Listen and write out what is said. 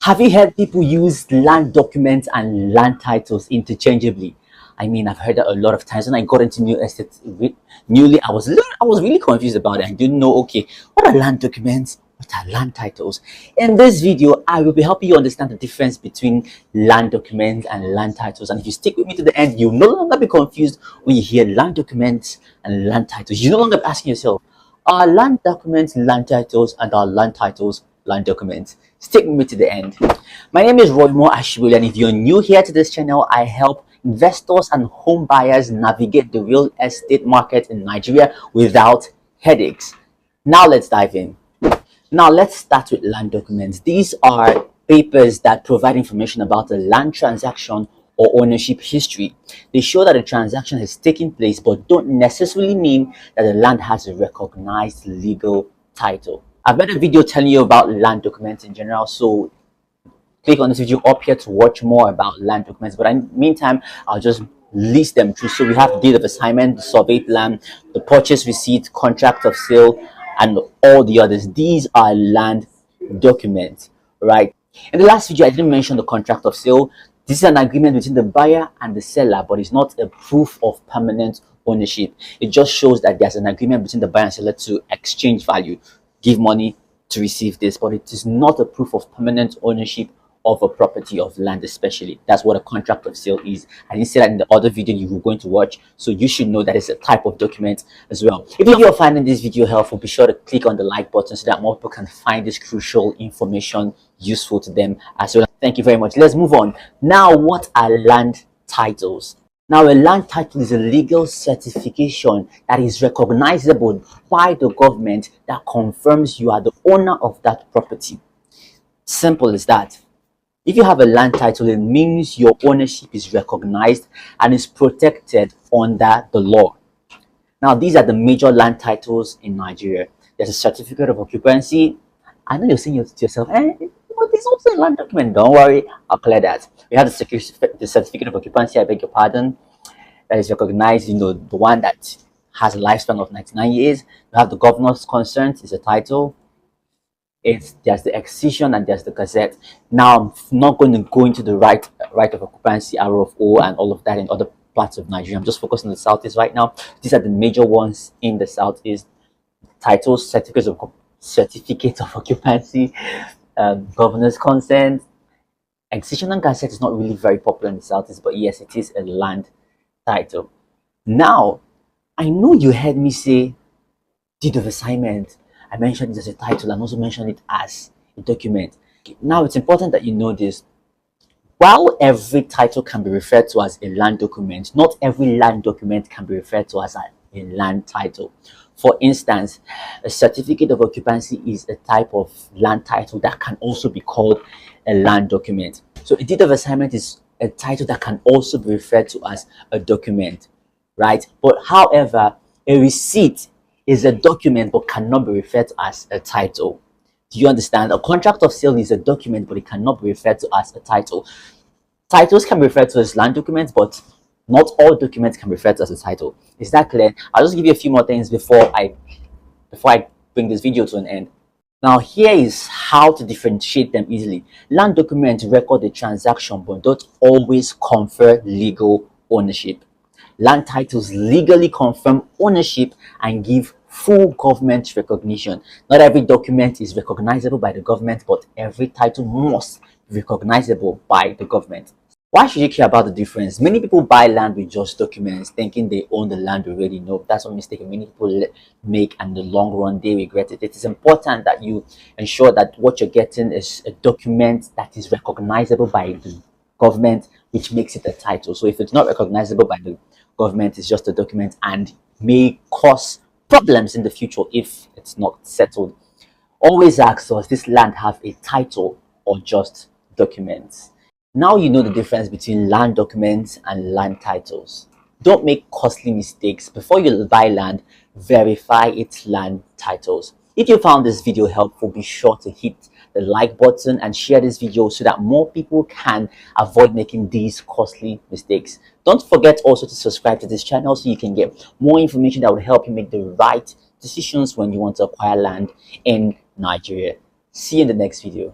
Have you heard people use land documents and land titles interchangeably? I mean, I've heard that a lot of times. When I got into new estate newly, I was really confused about it. I didn't know, okay, what are land documents? What are land titles? In this video, I will be helping you understand the difference between land documents and land titles. And if you stick with me to the end, you'll no longer be confused when you hear land documents and land titles. You no longer be asking yourself, are land documents land titles, and are land titles land documents? Stick with me to the end. My name is Moore-Ashimole, and if you're new here to this channel, I help investors and home buyers navigate the real estate market in Nigeria without headaches. Now let's dive in. Now let's start with land documents. These are papers that provide information about a land transaction or ownership history. They show that a transaction has taken place but don't necessarily mean that the land has a recognized legal title. I've made a video telling you about land documents in general, so click on this video up here to watch more about land documents. But in the meantime, I'll just list them through. So we have the deed of assignment, the survey plan, the purchase receipt, contract of sale, and all the others. These are land documents, right? In the last video, I didn't mention the contract of sale. This is an agreement between the buyer and the seller, but it's not a proof of permanent ownership. It just shows that there's an agreement between the buyer and seller to exchange value, give money to receive this, but it is not a proof of permanent ownership of a property, of land especially. That's what a contract of sale is. I didn't say that in the other video you were going to watch, so you should know that it's a type of document as well. If you're finding this video helpful, be sure to click on the like button so that more people can find this crucial information useful to them as well. Thank you very much. Let's move on. Now, what are land titles? Now, a land title is a legal certification that is recognizable by the government that confirms you are the owner of that property. Simple as that. If you have a land title, it means your ownership is recognized and is protected under the law. Now, these are the major land titles in Nigeria. There's a certificate of occupancy. I know you're saying to yourself, but there's also a land document. Don't worry, I'll clear that. We have the certificate of occupancy, I beg your pardon, that is recognized, the one that has a lifespan of 99 years. We have the governor's consent, is a title. There's the accession and there's the gazette. Now, I'm not going to go into the right of occupancy, RFO, and all of that in other parts of Nigeria. I'm just focusing on the Southeast right now. These are the major ones in the Southeast: titles, certificates of occupancy, governor's consent. Accession and gazette is not really very popular in the Southeast, but yes, it is a land title. Now, I know you heard me say deed of assignment. I mentioned it as a title and also mentioned it as a document. Now, it's important that you know this. While every title can be referred to as a land document, not every land document can be referred to as a land title. For instance, a certificate of occupancy is a type of land title that can also be called a land document. So a deed of assignment is a title that can also be referred to as a document, right? But however, a receipt is a document but cannot be referred to as a title. Do you understand? A contract of sale is a document, but it cannot be referred to as a title. Titles can be referred to as land documents, but not all documents can be referred to as a title. Is that clear? I'll just give you a few more things before I bring this video to an end. Now, here is how to differentiate them easily. Land documents record the transaction but don't always confer legal ownership. Land titles legally confirm ownership and give full government recognition. Not every document is recognizable by the government, but every title must be recognizable by the government. Why should you care about the difference? Many people buy land with just documents, thinking they own the land already. No, that's one mistake many people make, and in the long run, they regret it. It is important that you ensure that what you're getting is a document that is recognizable by the government, which makes it a title. So if it's not recognizable by the government, it's just a document and may cause problems in the future if it's not settled. Always ask, does this land have a title or just documents? Now you know the difference between land documents and land titles. Don't make costly mistakes. Before you buy land, verify its land titles. If you found this video helpful, be sure to hit the like button and share this video so that more people can avoid making these costly mistakes. Don't forget also to subscribe to this channel so you can get more information that will help you make the right decisions when you want to acquire land in Nigeria. See you in the next video.